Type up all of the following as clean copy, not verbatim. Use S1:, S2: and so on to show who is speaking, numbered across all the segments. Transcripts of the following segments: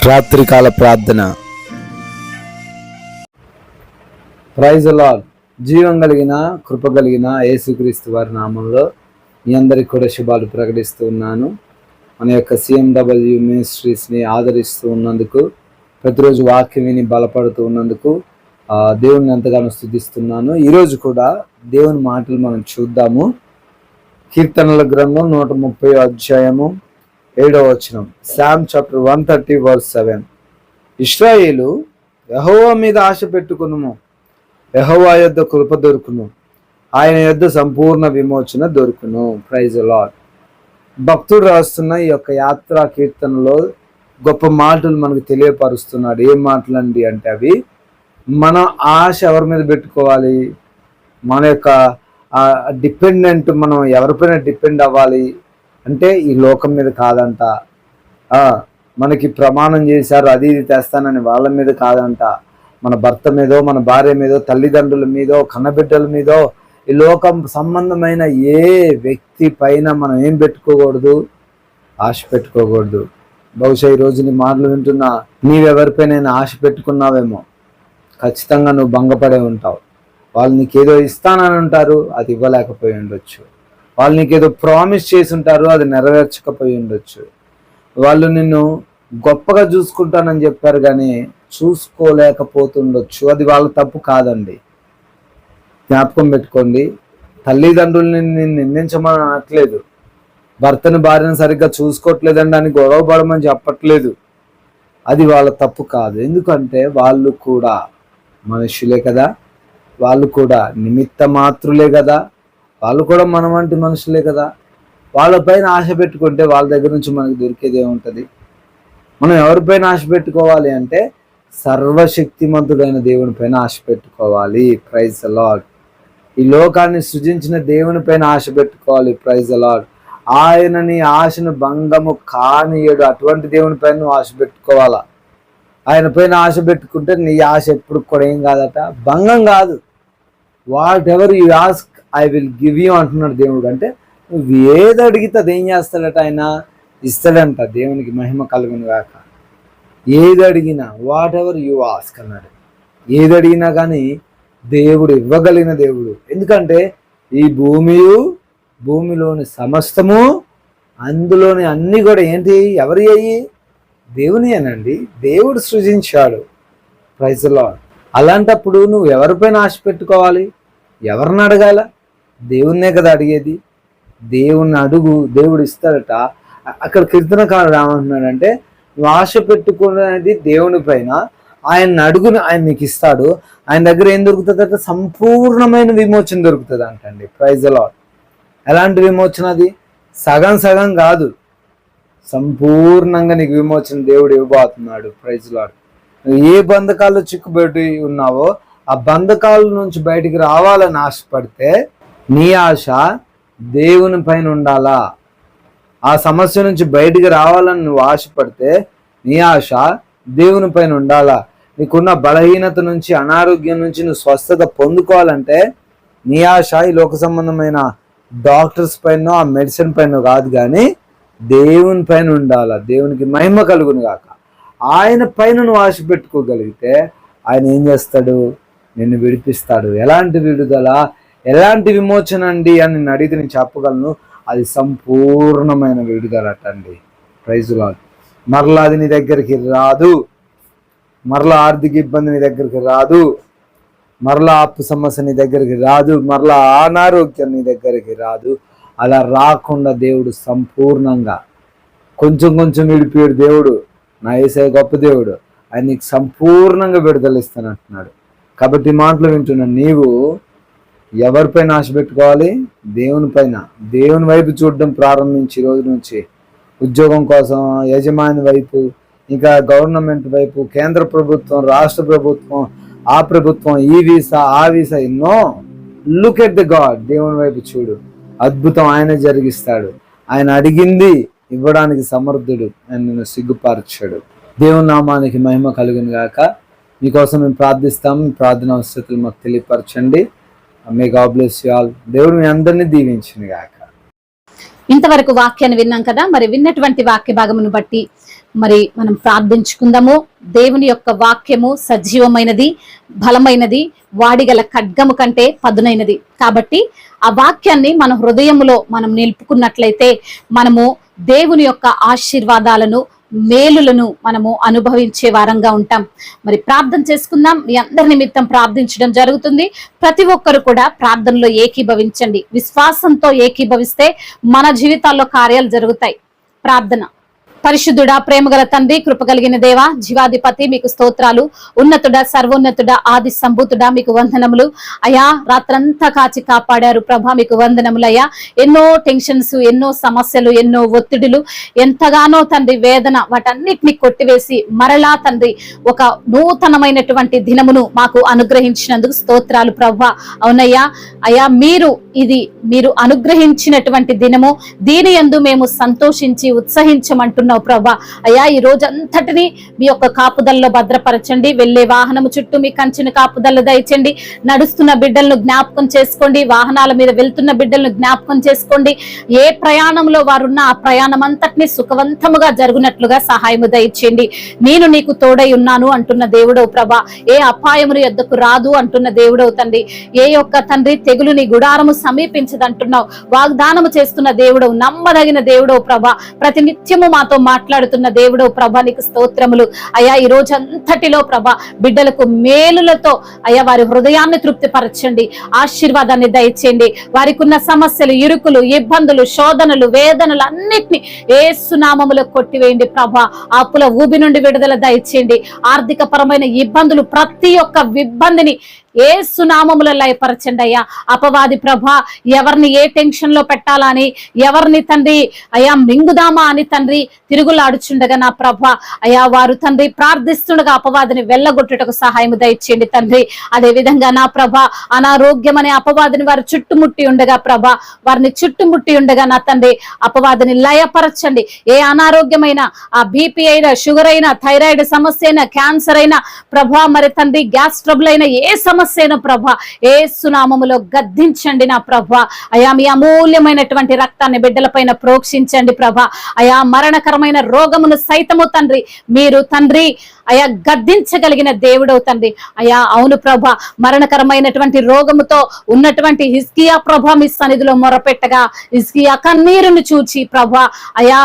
S1: రాత్రికాల ప్రార్థన. Praise the Lord. జీవం కలిగిన కృప కలిగిన యేసుక్రీస్తు వారి నామంలో మీ అందరికి కూడా శుభాలు ప్రకటిస్తూ ఉన్నాను. మన యొక్క CMW మినిస్ట్రీస్ని ఆదరిస్తూ ఉన్నందుకు, ప్రతిరోజు వాక్యం విని బలపడుతూ ఉన్నందుకు దేవుని ఎంతగానో స్తుతిస్తున్నాను. ఈరోజు కూడా దేవుని మాటలు మనం చూద్దాము. కీర్తనల గ్రంథం 130 అధ్యాయము 7వ వచనం. Psalm chapter 130 verse 7. ఇశ్రాయేలు, యెహోవా మీద ఆశ పెట్టుకునుము, యెహోవా యొద్ద కృప దొరుకును, ఆయన యొద్ద సంపూర్ణ విమోచన దొరుకును. Praise the Lord. భక్తుడు రాస్తున్న ఈ యొక్క యాత్రా కీర్తనలో గొప్ప మాటలు మనకు తెలియపరుస్తున్నాడు. ఏం మాటలండి అంటే అవి మన ఆశ ఎవరి మీద పెట్టుకోవాలి, మన యొక్క డిపెండెంట్ మనం ఎవరిపైన డిపెండ్ అవ్వాలి అంటే ఈ లోకం మీద కాదంట. మనకి ప్రమాణం చేశారు అది ఇది తెస్తానని వాళ్ళ మీద కాదంట. మన భర్త మీదో, మన భార్య మీదో, తల్లిదండ్రుల మీదో, కన్నబిడ్డల మీదో, ఈ లోకం సంబంధమైన ఏ వ్యక్తి పైన మనం ఏం పెట్టుకోకూడదు, ఆశ పెట్టుకోకూడదు. బహుశా ఈరోజు నీ మాటలు వింటున్నా నీవెవరిపైన ఆశ పెట్టుకున్నావేమో, ఖచ్చితంగా నువ్వు భంగపడే ఉంటావు. వాళ్ళు నీకేదో ఇస్తానని ఉంటారు, అది ఇవ్వలేకపోయి ఉండొచ్చు. వాళ్ళు నీకేదో ప్రామిస్ చేసి ఉంటారు, అది నెరవేర్చకపోయి ఉండొచ్చు. వాళ్ళు నిన్ను గొప్పగా చూసుకుంటానని చెప్పారు కానీ చూసుకోలేకపోతుండొచ్చు. అది వాళ్ళ తప్పు కాదండి. జ్ఞాపకం పెట్టుకోండి. తల్లిదండ్రుల్ని నేను నిందించమని అనట్లేదు, భర్తని భార్యను సరిగ్గా చూసుకోవట్లేదండి అని గొడవ పడమని చెప్పట్లేదు. అది వాళ్ళ తప్పు కాదు. ఎందుకంటే వాళ్ళు కూడా మనుషులే కదా, వాళ్ళు కూడా నిమిత్త మాత్రులే కదా, వాళ్ళు కూడా మన వంటి మనుషులే కదా. వాళ్ళపైన ఆశ పెట్టుకుంటే వాళ్ళ దగ్గర నుంచి మనకు దొరికేది ఏముంటుంది? మనం ఎవరిపైన ఆశ పెట్టుకోవాలి అంటే సర్వశక్తిమంతుడైన దేవుని పైన ఆశ పెట్టుకోవాలి. Praise the Lord. ఈ లోకాన్ని సృజించిన దేవుని పైన ఆశ పెట్టుకోవాలి. Praise the Lord. ఆయనని ఆశను భంగము కానియడు, అటువంటి దేవుని పైన నువ్వు ఆశ పెట్టుకోవాలా. ఆయన పైన ఆశ పెట్టుకుంటే నీ ఆశ ఎప్పుడు కూడా ఏం కాదట, భంగం కాదు. What ever you ask I will give you అంటున్నాడు దేవుడు. అంటే నువ్వు ఏది అడిగితే అది ఏం చేస్తాడట, ఆయన ఇస్తాడంట. దేవునికి మహిమ కలుగును గాక. ఏది అడిగినా వాట్ ఎవర్ యు ఆస్క్ అన్నాడు. ఏది అడిగినా కానీ దేవుడు ఇవ్వగలిగిన దేవుడు. ఎందుకంటే ఈ భూమియు, భూమిలోని సమస్తము, అందులోని అన్నీ కూడా ఏంటి, ఎవరి అయ్యి? దేవుని అనండి. దేవుడు సృజించాడు. Praise the lord. అలాంటప్పుడు నువ్వు ఎవరిపైన ఆశ పెట్టుకోవాలి, ఎవరిని అడగాల? దేవుణ్ణే కదా అడిగేది. దేవుణ్ణి అడుగు, దేవుడు ఇస్తాడట. అక్కడ కీర్తనకారుడు ఏమంటున్నాడంటే నువ్వు ఆశ పెట్టుకునేది దేవుని పైన, ఆయన అడుగుని ఆయన నీకు ఇస్తాడు. ఆయన దగ్గర ఏం దొరుకుతుందట? సంపూర్ణమైన విమోచన దొరుకుతుంది అంటండి. Praise the Lord. ఎలాంటి విమోచన? అది సగం సగం కాదు, సంపూర్ణంగా నీకు విమోచన దేవుడు ఇవ్వబోతున్నాడు. Praise the lord. ఏ బంధకాల్లో చిక్కుబెట్టి ఉన్నావో ఆ బంధకాల నుంచి బయటికి రావాలని ఆశపడితే నీ ఆశ దేవుని పైన ఉండాలా. ఆ సమస్య నుంచి బయటికి రావాలని నువ్వు ఆశపడితే నీ ఆశ దేవుని పైన ఉండాలా. నీకున్న బలహీనత నుంచి, అనారోగ్యం నుంచి నువ్వు స్వస్థత పొందుకోవాలంటే నీ ఆశ ఈ లోక సంబంధమైన డాక్టర్స్ పైన, ఆ మెడిసిన్ పైన కాదు కానీ దేవుని పైన ఉండాలా. దేవునికి మహిమ కలుగును గాక. ఆయన పైన నువ్వు ఆశ పెట్టుకోగలిగితే ఆయన ఏం చేస్తాడు? నిన్ను విడిపిస్తాడు. ఎలాంటి విడుదల, ఎలాంటి విమోచన అండి అని నేను అడిగితే నేను చెప్పగలను, అది సంపూర్ణమైన విడుదల అటండి. Praise the lord. మరలా అది నీ దగ్గరికి రాదు, మరలా ఆర్థిక ఇబ్బంది నీ దగ్గరికి రాదు, మరలా అప్పు సమస్య నీ దగ్గరికి రాదు, మరలా అనారోగ్యం నీ దగ్గరికి రాదు. అలా రాకుండా దేవుడు సంపూర్ణంగా కొంచెం కొంచెం విడిపోయాడు దేవుడు. నా యేసయ్య గొప్ప దేవుడు, ఆయన నీకు సంపూర్ణంగా విడుదల ఇస్తానంటున్నాడు. కాబట్టి మాటలు వింటున్నా నీవు ఎవరిపైన ఆశ పెట్టుకోవాలి? దేవుని పైన. దేవుని వైపు చూడడం ప్రారంభించి రోజు నుంచి ఉద్యోగం కోసం యజమాని వైపు, ఇంకా గవర్నమెంట్ వైపు, కేంద్ర ప్రభుత్వం, రాష్ట్ర ప్రభుత్వం, ఆ ప్రభుత్వం, ఈ వీసా, ఆ వీసా, ఎన్నో. Look at the God. దేవుని వైపు చూడు, అద్భుతం ఆయన జరిగిస్తాడు. ఆయన అడిగింది ఇవ్వడానికి సమర్థుడు. ఆయన నిన్ను సిగ్గుపరచాడు. దేవుని నామానికి మహిమ కలుగును గాక. మీకోసం మేము ప్రార్థిస్తాం. మీ ప్రార్థన అవసరతలు మాకు తెలియపరచండి. May God bless you all. దేవుడు మీ అందరినీ దీవించును గాక.
S2: ఇంతవరకు వాక్యాన్ని విన్నాం కదా. మరి విన్నటువంటి వాక్య భాగమును బట్టి మరి మనం ప్రార్థించుకుందాము. దేవుని యొక్క వాక్యము సజీవమైనది, బలమైనది, వాడిగల ఖడ్గము కంటే పదునైనది. కాబట్టి ఆ వాక్యాన్ని మన హృదయములో మనం నిలుపుకున్నట్లయితే మనము దేవుని యొక్క ఆశీర్వాదాలను, మేలులను మనము అనుభవించే వారంగా ఉంటాం. మరి ప్రార్థన చేసుకుందాం. మీ అందరి నిమిత్తం ప్రార్థించడం జరుగుతుంది. ప్రతి ఒక్కరు కూడా ప్రార్థనలో ఏకీభవించండి. విశ్వాసంతో ఏకీభవిస్తే మన జీవితాల్లో కార్యాలు జరుగుతాయి. ప్రార్థన. పరిశుద్ధుడా, ప్రేమగల తండ్రి, కృపగలిగిన దేవ, జీవాధిపతి, మీకు స్తోత్రాలు. ఉన్నతుడా, సర్వోన్నతుడా, ఆది సంభూతుడా, మీకు వందనములు అయ్యా. రాత్రంతా కాచి కాపాడారు ప్రభా, మీకు వందనములయ్యా. ఎన్నో టెన్షన్స్, ఎన్నో సమస్యలు, ఎన్నో ఒత్తిడులు, ఎంతగానో తండ్రి వేదన, వాటన్నిటిని కొట్టివేసి మరలా తండ్రి ఒక నూతనమైనటువంటి దినమును మాకు అనుగ్రహించినందుకు స్తోత్రాలు ప్రభా. అవునయ్యా అయ్యా, మీరు అనుగ్రహించినటువంటి దినము, దీని యందు మేము సంతోషించి ఉత్సహించమంటున్నాం ప్రభా. అయ్యా, ఈ రోజంతటిని మీ యొక్క కాపుదల్లో భద్రపరచండి. వెళ్లే వాహనము చుట్టూ మీ కంచెను కాపుదల దయచండి. నడుస్తున్న బిడ్డలను జ్ఞాపకం చేసుకోండి. వాహనాల మీద వెళ్తున్న బిడ్డలను జ్ఞాపకం చేసుకోండి. ఏ ప్రయాణంలో వారున్న ఆ ప్రయాణం అంతటిని సుఖవంతముగా జరుగునట్లుగా సహాయము దయచేయండి. నేను నీకు తోడై ఉన్నాను అంటున్న దేవుడవు ప్రభా. ఏ అపాయమును యొద్దకు రాదు అంటున్న దేవుడవు తండ్రి. ఏ యొక్క తండ్రి తెగులు నీ గుడారము సమీపించదంటున్నావు. వాగ్దానము చేస్తున్న దేవుడవు, నమ్మదగిన దేవుడవు ప్రభా. ప్రతి నిత్యము మాతో మాట్లాడుతున్న దేవుడు ప్రభా, నీకు స్తోత్రములు అయ్యా. ఈ రోజు అంతటిలో ప్రభా బిడ్డలకు మేలులతో అయ్యా వారి హృదయాన్ని తృప్తిపరచండి. ఆశీర్వాదాన్ని దయచేయండి. వారికి ఉన్న సమస్యలు, ఇరుకులు, ఇబ్బందులు, శోధనలు, వేదనలు అన్నిటినీ యేసు నామములో కొట్టివేయండి ప్రభా. అప్పుల ఊబి నుండి విడుదల దయచేయండి. ఆర్థిక పరమైన ఇబ్బందులు, ప్రతి ఒక్క ఇబ్బందిని యేసు నామములో లయపరచండి అయ్యా. అపవాది ప్రభా ఎవరిని ఏ టెన్షన్ లో పెట్టాలని, ఎవరిని తండ్రి అయ్యా మింగుదామా అని తండ్రి తిరుగులాడుచుండగా నా ప్రభా అయ్యా, వారు తండ్రి ప్రార్థిస్తుండగా అపవాదిని వెళ్ళగొట్టుటకు సహాయం దయచేయండి తండ్రి. అదే విధంగా నా ప్రభా అనారోగ్యం అనే అపవాదిని వారు చుట్టుముట్టి ఉండగా ప్రభా, వారిని చుట్టుముట్టి ఉండగా నా తండ్రి అపవాదిని లయపరచండి. ఏ అనారోగ్యమైన, ఆ బీపీ అయినా, షుగర్ అయినా, థైరాయిడ్ సమస్య అయినా, క్యాన్సర్ అయినా ప్రభా, మరి తండ్రి గ్యాస్ ట్రబుల్ అయినా, ఏ సమస్య అయినా ప్రభా యేసు నామములో గద్దించండి నా ప్రభా. అయా మీ అమూల్యమైనటువంటి రక్తాన్ని బిడ్డల పైన ప్రోక్షించండి ప్రభా. అయా మరణకరమైన రోగమును సైతము తండ్రి మీరు తండ్రి అయా గద్దించగలిగిన దేవుడవు తండ్రి. అయా అవును ప్రభా, మరణకరమైనటువంటి రోగముతో ఉన్నటువంటి హిజ్కియా ప్రభా మీ సన్నిధిలో మొరపెట్టగా హిజ్కియా కన్నీరును చూచి ప్రభా అయా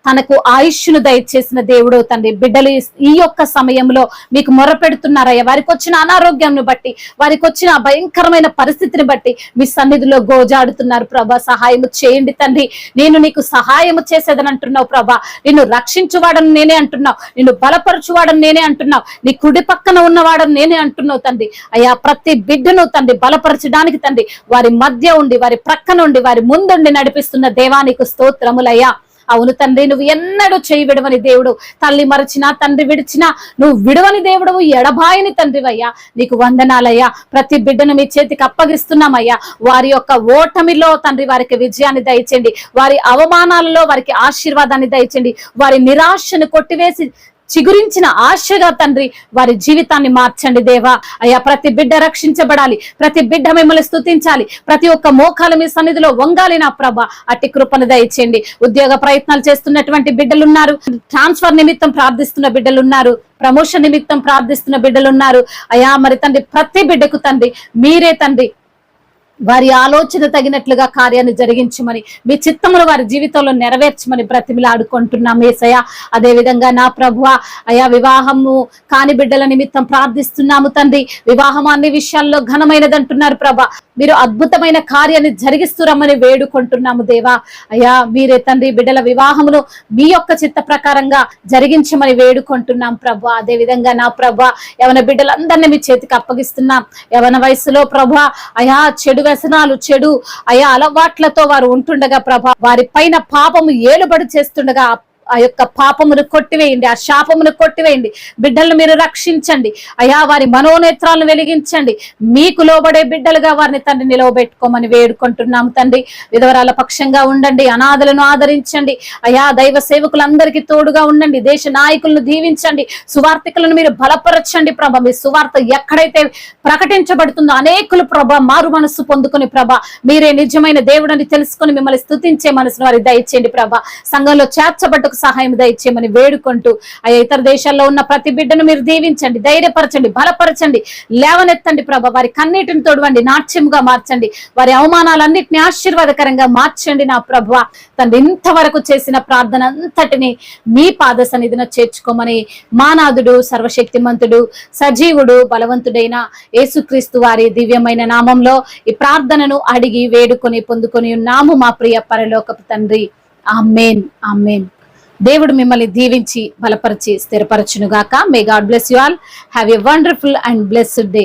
S2: తనకు ఆయుష్ను దయచేసిన దేవుడు తండ్రి. బిడ్డలు ఈ యొక్క సమయంలో మీకు మొరపెడుతున్నారయ్యా. వారికి వచ్చిన అనారోగ్యాన్ని బట్టి, వారికి వచ్చిన భయంకరమైన పరిస్థితిని బట్టి మీ సన్నిధిలో గోజాడుతున్నారు ప్రభా. సహాయము చేయండి తండ్రి. నేను నీకు సహాయము చేసేదని అంటున్నావు ప్రభా. నిన్ను రక్షించువాడని నేనే అంటున్నావు, నిన్ను బలపరచువాడని నేనే అంటున్నావు, నీ కుడి పక్కన ఉన్నవాడని నేనే అంటున్నావు తండ్రి. అయ్యా ప్రతి బిడ్డను తండ్రి బలపరచడానికి తండ్రి వారి మధ్య ఉండి, వారి ప్రక్కన ఉండి, వారి ముందుండి నడిపిస్తున్న దేవానికి స్తోత్రములయ్యా. అవును తండ్రి, నువ్వు ఎన్నడూ చేయి విడవని దేవుడు. తల్లి మరచినా, తండ్రి విడిచినా నువ్వు విడవని దేవుడవు, ఎడబాయని తండ్రివయ్యా. నీకు వందనాలయ్యా. ప్రతి బిడ్డను మీ చేతికి అప్పగిస్తున్నామయ్యా. వారి యొక్క ఓటమిలో తండ్రి వారికి విజయాన్ని దయచేయండి. వారి అవమానాలలో వారికి ఆశీర్వాదాన్ని దయచేయండి. వారి నిరాశను కొట్టివేసి చిగురించిన ఆశగా తండ్రి వారి జీవితాన్ని మార్చండి దేవా. అయ్యా ప్రతి బిడ్డ రక్షించబడాలి, ప్రతి బిడ్డ మిమ్మల్ని స్తుతించాలి, ప్రతి ఒక్క మోకాలు మీ సన్నిధిలో వంగాలి నా ప్రభ. అట్టి కృపను దయచేయండి. ఉద్యోగ ప్రయత్నాలు చేస్తున్నటువంటి బిడ్డలున్నారు, ట్రాన్స్ఫర్ నిమిత్తం ప్రార్థిస్తున్న బిడ్డలున్నారు, ప్రమోషన్ నిమిత్తం ప్రార్థిస్తున్న బిడ్డలున్నారు. అయ్యా మరి తండ్రి ప్రతి బిడ్డకు తండ్రి మీరే తండ్రి వారి ఆలోచన తగినట్లుగా కార్యాన్ని జరిగించమని, మీ చిత్తమును వారి జీవితంలో నెరవేర్చమని బ్రతిమిలాడుకుంటున్నాం యేసయ్య. అదే విధంగా నా ప్రభువా అయా వివాహము కాని బిడ్డల నిమిత్తం ప్రార్థిస్తున్నాము తండ్రి. వివాహం అన్ని విషయాల్లో ఘనమైనది అంటున్నారు ప్రభా. మీరు అద్భుతమైన కార్యాన్ని జరిగిస్తురమ్మని వేడుకుంటున్నాము దేవా. అయ్యా మీరే తండ్రి బిడ్డల వివాహమును మీ యొక్క చిత్త ప్రకారంగా జరిగించమని వేడుకుంటున్నాం ప్రభా. అదే విధంగా నా ప్రభా యవన బిడ్డలందరినీ మీ చేతికి అప్పగిస్తున్నాం. యవన వయసులో ప్రభా అయా చెడు వ్యసనాలు, చెడు అయా అలవాట్లతో వారు ఉంటుండగా ప్రభా వారి పైన పాపము ఏలుబడి చేస్తుండగా ఆ యొక్క పాపమును కొట్టివేయండి, ఆ శాపమును కొట్టివేయండి. బిడ్డలను మీరు రక్షించండి అయా. వారి మనోనేత్రాలను వెలిగించండి. మీకు లోబడే బిడ్డలుగా వారిని తండ్రి నిలవబెట్టుకోమని వేడుకుంటున్నాము తండ్రి. విధవరాల పక్షంగా ఉండండి, అనాథలను ఆదరించండి అయా. దైవ సేవకులందరికీ తోడుగా ఉండండి. దేశ నాయకులను దీవించండి, సువార్థికులను మీరు బలపరచండి ప్రభ. మీ సువార్త ఎక్కడైతే ప్రకటించబడుతుందో అనేకులు ప్రభ మారు మనస్సు పొందుకుని ప్రభ మీరే నిజమైన దేవుడని తెలుసుకుని మిమ్మల్ని స్తుతించే మనసును వారికి దయచేయండి ప్రభ. సంఘంలో చేర్చబడ్డ బిడ్డలకు సహాయం దయచేయమని వేడుకుంటూ అయ్యా ఇతర దేశాల్లో ఉన్న ప్రతి బిడ్డను మీరు దీవించండి, ధైర్యపరచండి, బలపరచండి, లేవనెత్తండి ప్రభా. వారి కన్నీటిని తోడవండి, నాట్యంగా మార్చండి, వారి అవమానాలన్నిటిని ఆశీర్వాదకరంగా మార్చండి నా ప్రభువా. తండ్రి ఇంతవరకు చేసిన ప్రార్థన అంతటిని మీ పాద సన్నిధిన చేర్చుకోమని మానాథుడు, సర్వశక్తిమంతుడు, సజీవుడు, బలవంతుడైన యేసుక్రీస్తు వారి దివ్యమైన నామంలో ఈ ప్రార్థనను అడిగి వేడుకొని పొందుకొని ఉన్నాము మా ప్రియ పరలోకపు తండ్రి. ఆమేన్, ఆమేన్. దేవుడు మిమ్మల్ని దీవించి బలపరిచి స్థిరపరచును గాక. మే God bless you all. Have a wonderful and blessed day.